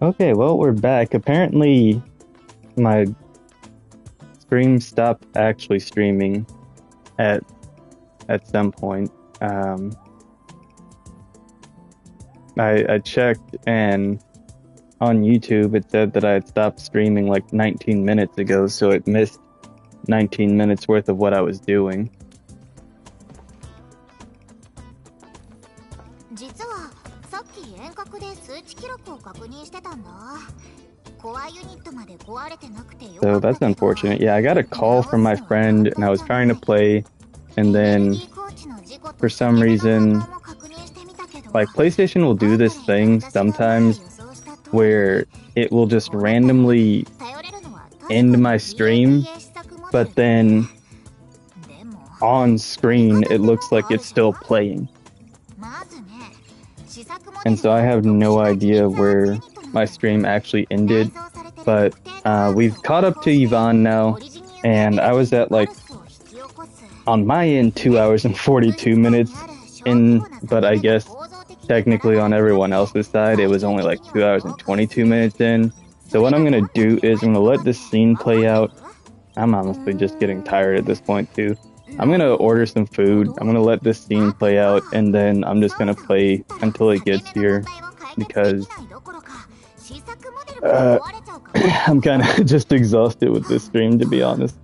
Okay, well, we're back. Apparently, my stream stopped actually streaming at some point. Um, I checked, and on YouTube it said that I had stopped streaming like 19 minutes ago, so it missed 19 minutes worth of what I was doing. 実はさっき遠隔で数値記録を確認してたんだ。コアユニットまで壊れてなくてよか So った that's けど。 unfortunate. Yeah, I got a call from my friend, and I was trying to play, and then for some reason, like PlayStation will do this thing sometimes where it will just randomly end my stream, but then on screen it looks like it's still playing. And so I have no idea where my stream actually ended, but we've caught up to Yvonne now, and I was at like, on my end, 2 hours and 42 minutes in, but I guess technically on everyone else's side it was only like 2 hours and 22 minutes in. So what I'm gonna do is I'm gonna let this scene play out. I'm honestly just getting tired at this point too. I'm gonna order some food, I'm gonna let this scene play out, and then I'm just gonna play until it gets here, because I'm kind of just exhausted with this stream, to be honest.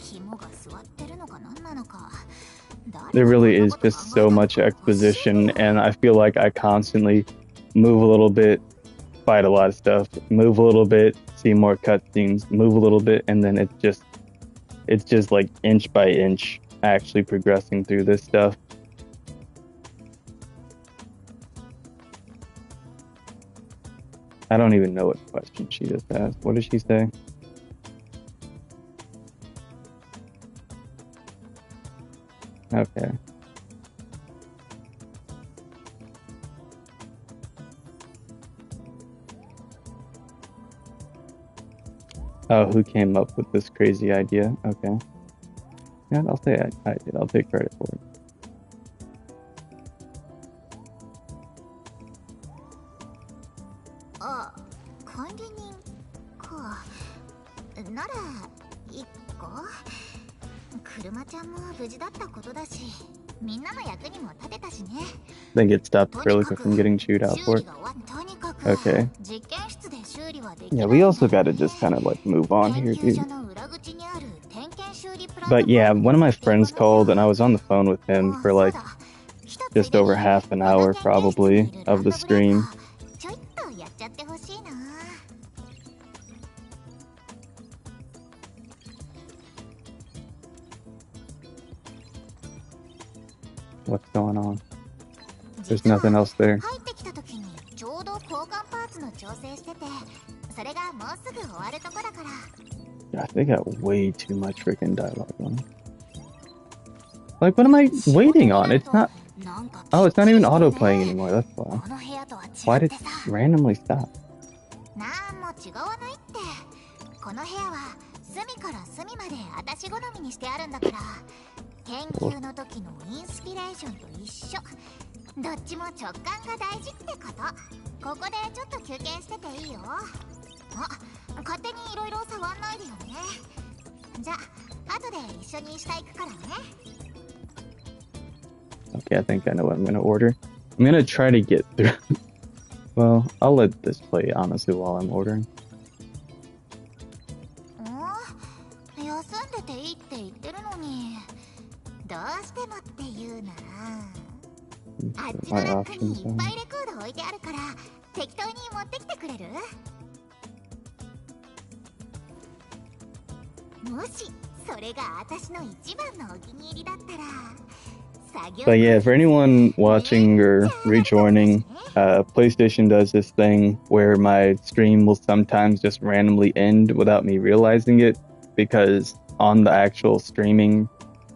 There really is just so much exposition, and I feel like I constantly move a little bit, fight a lot of stuff, move a little bit, see more cutscenes, move a little bit, and then it's just like inch by inch actually progressing through this stuff. I don't even know what question she just asked. What did she say? Okay. Oh, who came up with this crazy idea? Okay. Yeah, I'll say I did. I'll take credit for it. I think it stopped Frillica from getting chewed out for it. Okay. Yeah, we also gotta just kind of like move on here, dude. But yeah, one of my friends called, and I was on the phone with him for like just over half an hour probably of the stream. What's going on? There's nothing else there. God, they got way too much freaking dialogue on. Like, what am I waiting on? It's not... Oh, it's not even auto-playing anymore, that's why. Why did it randomly stop? Okay, I think I know what I'm gonna order. I'm gonna try to get through. Well, I'll let this play, honestly, while I'm ordering. My options are... But yeah, for anyone watching or rejoining, PlayStation does this thing where my stream will sometimes just randomly end without me realizing it, because on the actual streaming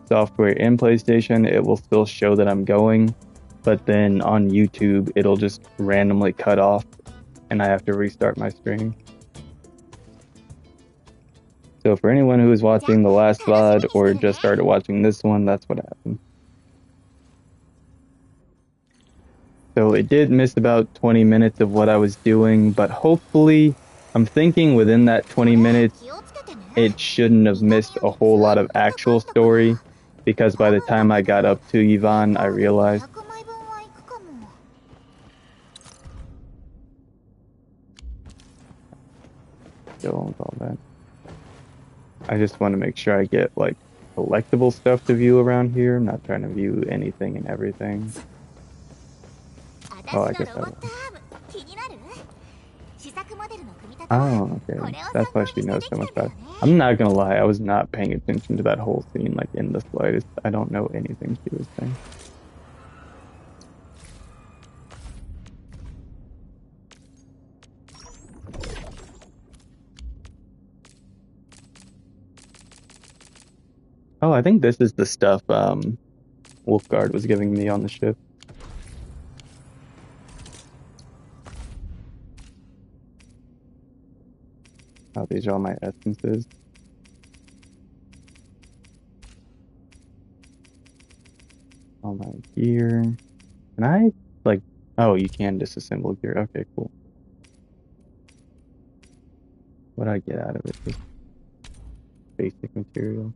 software in PlayStation, it will still show that I'm going, but then on YouTube, it'll just randomly cut off, and I have to restart my stream. So for anyone who was watching the last VOD or just started watching this one, that's what happened. So it did miss about 20 minutes of what I was doing, but hopefully I'm thinking within that 20 minutes, 気をつけてね。it shouldn't have 見た missed 目 a も whole ず lot っ of と高 actual かったから story because by 多 the 分だ time け I ど got up to イン Yvonne, I バウンドで realized 200枚分はいくかも。still with all that. I just want to make sure I get like collectible stuff to view around here. I'm not trying to view anything and everything. Oh, 私 I の guess ロ I ボッ will. トアーム気になる？試作モデルの組み立ては Oh, こ okay. れを参 That's why 考 she にして knows で so き much たんだ about よ it. ね。I'm not gonna lie, I was not paying attention to that whole scene like in the slightest. I don't know anything she was saying. Oh, I think this is the stuff Wolfguard was giving me on the ship. Oh, these are all my essences. All my gear. Can I like oh, you can disassemble gear. Okay, cool. What do I get out of it? Just basic material.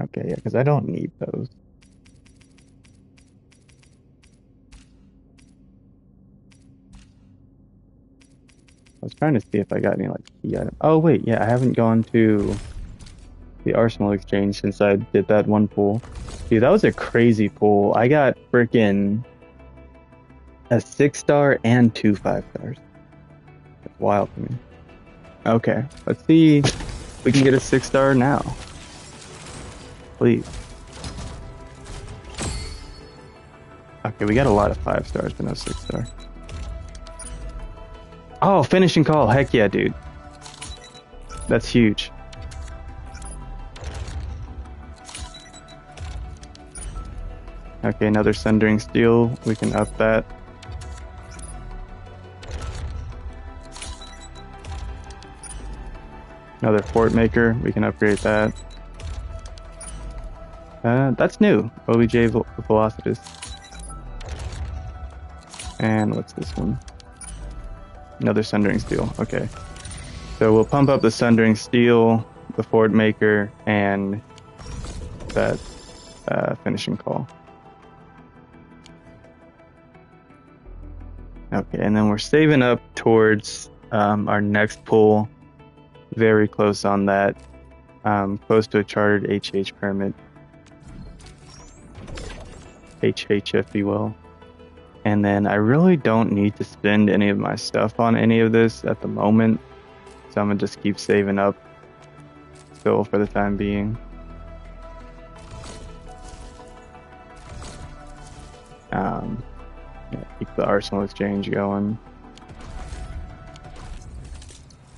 Okay, yeah, because I don't need those. I was trying to see if I got any like key item. Oh wait, yeah, I haven't gone to the Arsenal Exchange since I did that one pull. Dude, that was a crazy pull. I got freaking a 6-star and 2 5-stars. That's wild to me. Okay, let's see if we can get a 6-star now. Please. Okay, we got a lot of 5-stars, but no 6-star. Oh, finishing call. Heck yeah, dude. That's huge. Okay, another Sundering Steel. We can up that. Another Fort Maker. We can upgrade that. That's new. OBJ Velocitus. And what's this one? Another Sundering Steel. Okay. So we'll pump up the Sundering Steel, the Fort Maker, and that finishing call. Okay, and then we're saving up towards our next pull. Very close on that. Close to a chartered HH permit. HH, if you will. And then I really don't need to spend any of my stuff on any of this at the moment. So I'm gonna just keep saving up still for the time being. Yeah, keep the Arsenal Exchange going.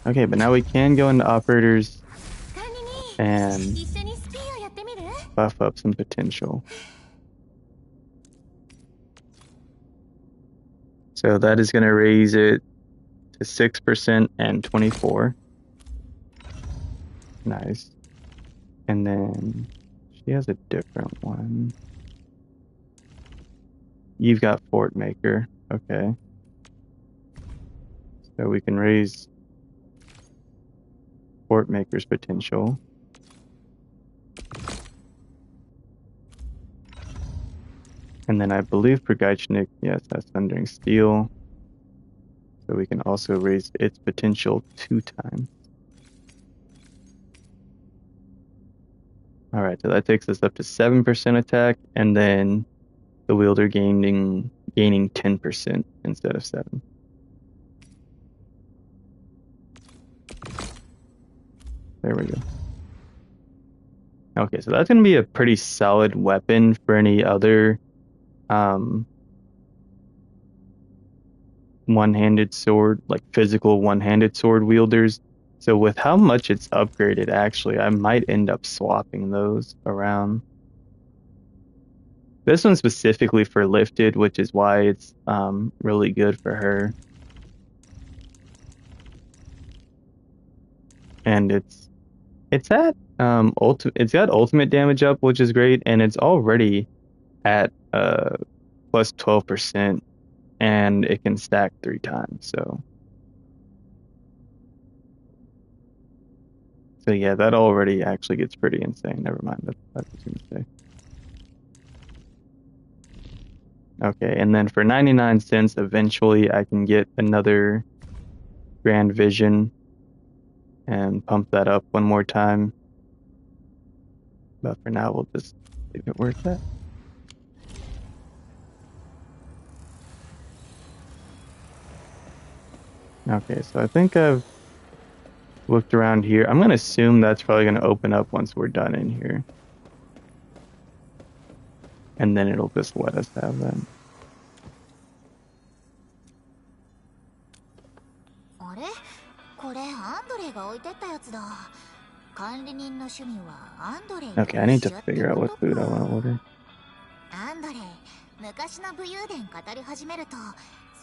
Okay, but now we can go into operators and buff up some potential. So that is going to raise it to 6% and 24. Nice. And then she has a different one. You've got Fort Maker. Okay. So we can raise Fort Maker's potential. And then I believe Prigaichnik, yes, that's Thundering Steel. So we can also raise its potential 2 times. Alright, so that takes us up to 7% attack, and then the wielder gaining 10% instead of 7. There we go. Okay, so that's going to be a pretty solid weapon for any other one-handed sword, like physical one-handed sword wielders. So with how much it's upgraded, actually, I might end up swapping those around. This one's specifically for lifted, which is why it's really good for her. And it's at it's got ultimate damage up, which is great, and it's already at plus 12%, and it can stack 3 times. So yeah, that already actually gets pretty insane. Never mind, that's what I was gonna say. Okay, and then for 99 cents, eventually I can get another Grand Vision and pump that up one more time. But for now, we'll just leave it where it's at. Okay, so I think I've looked around here. I'm gonna assume that's probably gonna open up once we're done in here. And then it'll just let us have that. あれこれアンドレが置いてったやつだ。管理人の趣味はアンドレ Okay, I need to figure out what food I want to order. アンドレ、昔の武勇伝語り始めると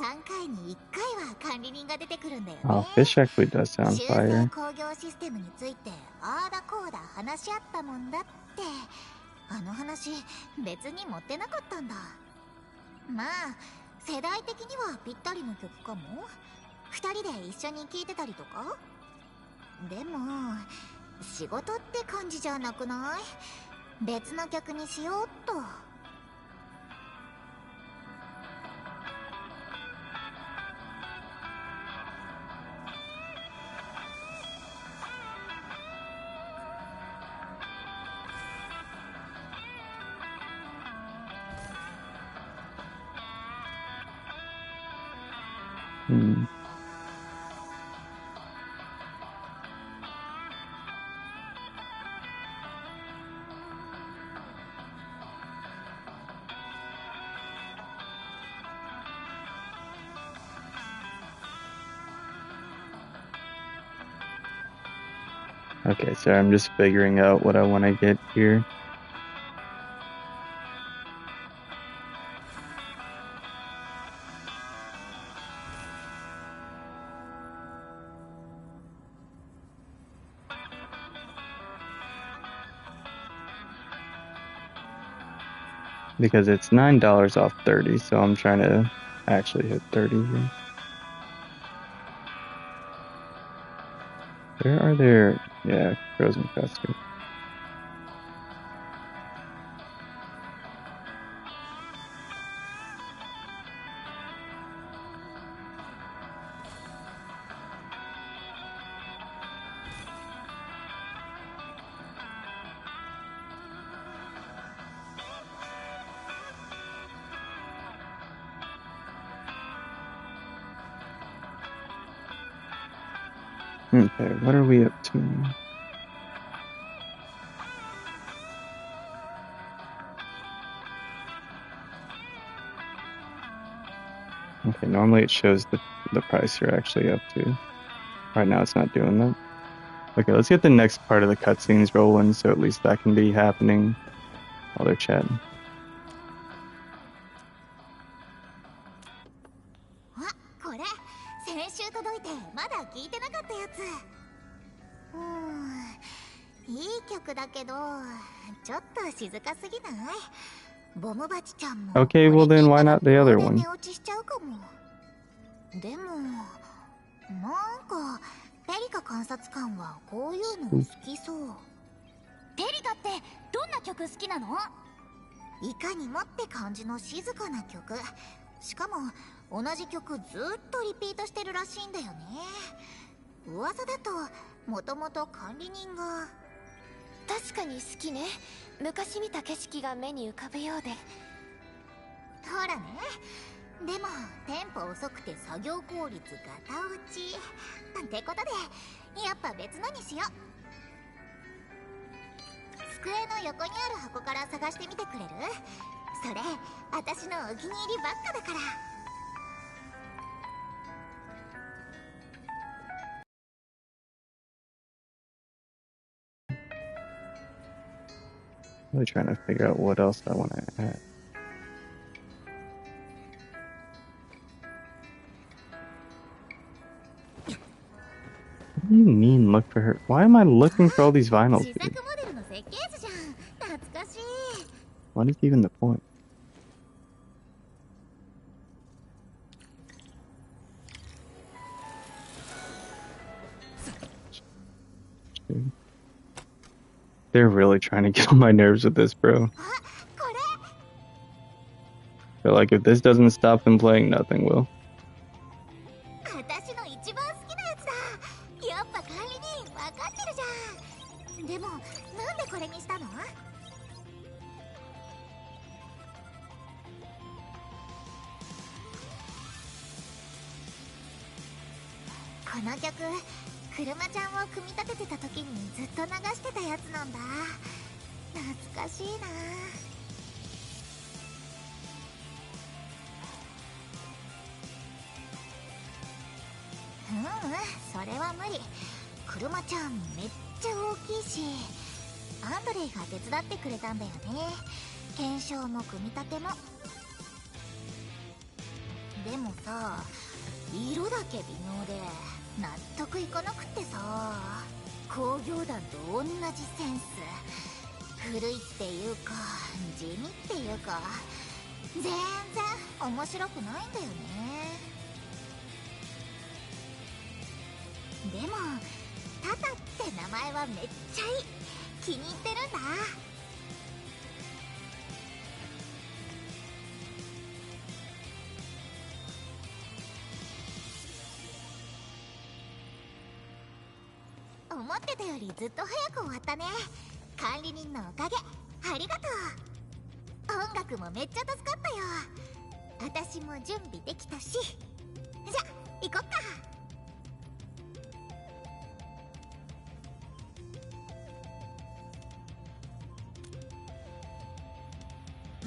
3回に1回は管理人が出てくるんだよね。Oh, fish actually does sound 修正 fire. 工業システムについてあーだこうだ話し合ったもんだって。あの話別に持ってなかったんだ。まあ世代的にはぴったりの曲かも。2人で一緒に聴いてたりとか。でも仕事って感じじゃなくない？別の曲にしようっと。Hmm. Okay, so I'm just figuring out what I want to get here. Because it's $9 off 30, so I'm trying to actually hit 30 here. Where are there? Yeah, frozen custard. Okay, what are we up to now? Okay, normally it shows the price you're actually up to. Right now it's not doing that. Okay, let's get the next part of the cutscenes rolling, so at least that can be happening while they're chatting. あ、これ先週届いてまだ聞いてなかったやつ。いい曲だけどちょっと静かすぎない？ボムバチちゃんも Okay, well then why not the other one? 寝落ちしちゃうかも。でもなんかペリカ監察官はこういうの好きそう。ペリカってどんな曲好きなの？いかにもって感じの静かな曲。しかも同じ曲ずっとリピートしてるらしいんだよね。噂だともともと管理人が。確かに好きね。昔見た景色が目に浮かぶようで。ほらね。でもテンポ遅くて作業効率ガタ落ちってことでやっぱ別のにしよう。机の横にある箱から探してみてくれる？それ私のお気に入りばっかだから。Really trying to figure out what else I want to add. What do you mean look for her? Why am I looking for all these vinyls, dude? What is even the point? They're really trying to get on my nerves with this, bro. あ、これ They're like, if this doesn't stop them playing, nothing will. 私の一番好きなやつだ。やっぱ管理人分かってるじゃん。でもなんでこれにしたの？この曲、車ちゃんを組み立ててた時にずっと流してたやつなんだ。懐かしいな。それは無理。車ちゃんめっちゃ大きいし、アンドレイが手伝ってくれたんだよね。検証も組み立ても。でもさ、色だけ微妙で納得いかなくってさ。工業団と同じセンス。古いっていうか地味っていうか、全然面白くないんだよね。でもタタって名前はめっちゃいい。気に入ってるんだ。思ってたよりずっと早く終わったね。管理人のおかげありがとう。音楽もめっちゃ助かったよ。私も準備できたし。じゃ行こっか。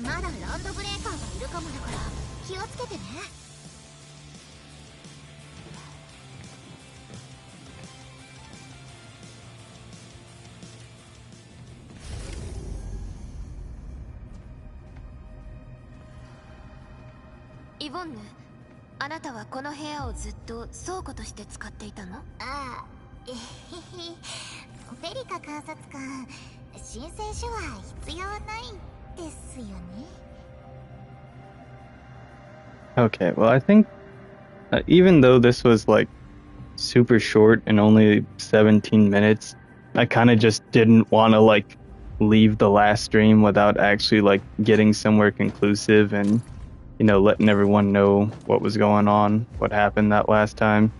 まだランドブレーカーがいるかもだから気をつけてね。イボンヌ、あなたはこの部屋をずっと倉庫として使っていたの？ああ、えへへ。ペリカ監察官、申請書は必要ないですよね。 Okay, well, I think even though this was like super short and only 17 minutes, I kind of just didn't want to like leave the last stream without actually like getting somewhere conclusive and, you know, letting everyone know what was going on, what happened that last time.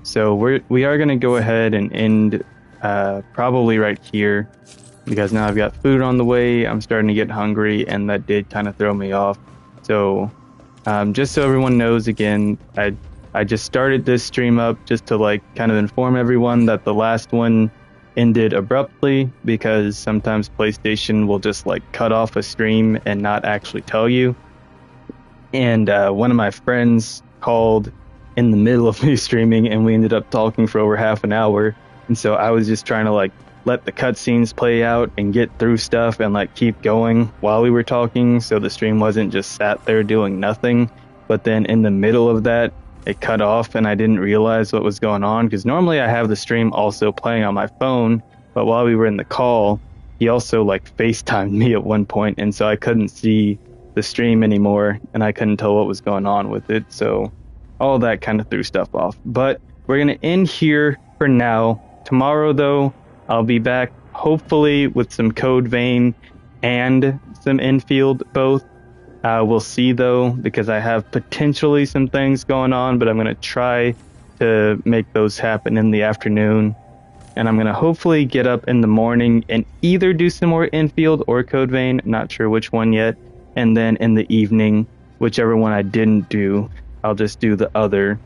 So we are going to go ahead and end probably right here, because now I've got food on the way. I'm starting to get hungry, and that did kind of throw me off. So just so everyone knows, again, I just started this stream up just to like kind of inform everyone that the last one ended abruptly, because sometimes PlayStation will just like cut off a stream and not actually tell you. And one of my friends called in the middle of me streaming, and we ended up talking for over half an hour. And so I was just trying to like let the cutscenes play out and get through stuff and like keep going while we were talking, so the stream wasn't just sat there doing nothing. But then in the middle of that, it cut off and I didn't realize what was going on, because normally I have the stream also playing on my phone, but while we were in the call, he also like FaceTimed me at one point, and so I couldn't see the stream anymore and I couldn't tell what was going on with it. So all that kind of threw stuff off. But we're gonna end here for now. Tomorrow though, I'll be back hopefully with some Code Vein and some Enfield both. We'll see though, because I have potentially some things going on, but I'm going to try to make those happen in the afternoon. And I'm going to hopefully get up in the morning and either do some more Enfield or Code Vein, not sure which one yet. And then in the evening, whichever one I didn't do, I'll just do the other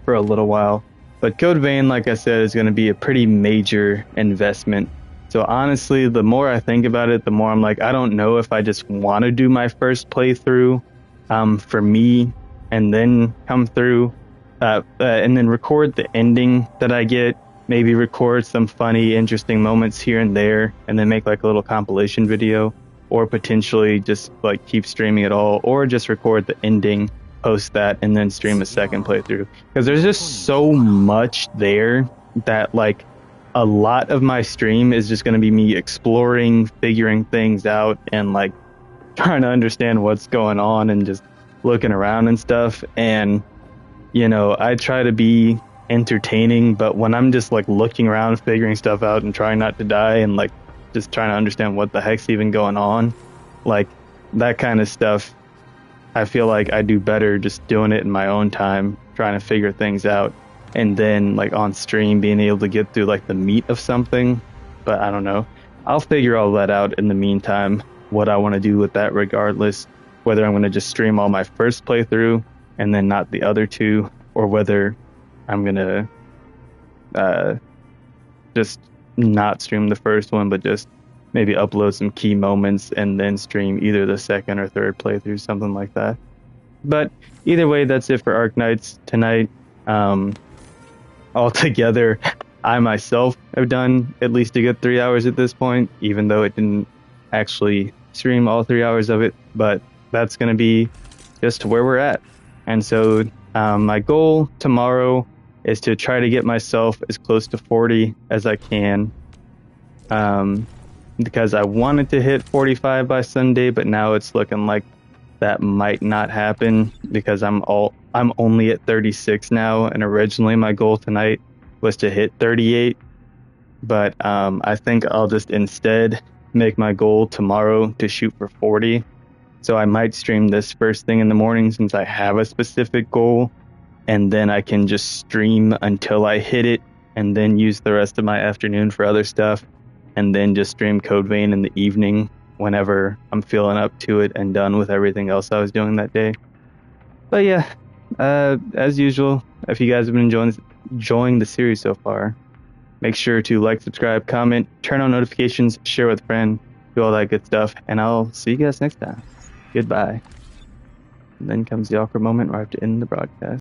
for a little while. But Code Vein, like I said, is going to be a pretty major investment. So honestly, the more I think about it, the more I'm like, I don't know if I just want to do my first playthrough for me, and then come through and then record the ending that I get, maybe record some funny, interesting moments here and there, and then make like a little compilation video, or potentially just like keep streaming it all, or just record the ending, post that, and then stream a second playthrough. Because there's just so much there that like a lot of my stream is just going to be me exploring, figuring things out, and like trying to understand what's going on and just looking around and stuff. And you know, I try to be entertaining, but when I'm just like looking around, figuring stuff out and trying not to die and like just trying to understand what the heck's even going on, like that kind of stuff, I feel like I do better just doing it in my own time, trying to figure things out, and then like on stream being able to get through like the meat of something. But I don't know, I'll figure all that out in the meantime, what I want to do with that, regardless whether I'm going to just stream all my first playthrough and then not the other two, or whether I'm going to just not stream the first one, but just maybe upload some key moments and then stream either the second or third playthrough, something like that. But either way, that's it for Arknights tonight. Altogether, I myself have done at least a good 3 hours at this point, even though it didn't actually stream all 3 hours of it, but that's going to be just where we're at. And so my goal tomorrow is to try to get myself as close to 40 as I can, because I wanted to hit 45 by Sunday, but now it's looking like that might not happen because I'm only at 36 now, and originally my goal tonight was to hit 38. But I think I'll just instead make my goal tomorrow to shoot for 40. So I might stream this first thing in the morning since I have a specific goal, and then I can just stream until I hit it, and then use the rest of my afternoon for other stuff, and then just stream Code Vein in the evening whenever I'm feeling up to it and done with everything else I was doing that day. But yeah, as usual, if you guys have been enjoying the series so far, make sure to like, subscribe, comment, turn on notifications, share with a friend, do all that good stuff, and I'll see you guys next time. Goodbye. And then comes the awkward moment where I have to end the broadcast.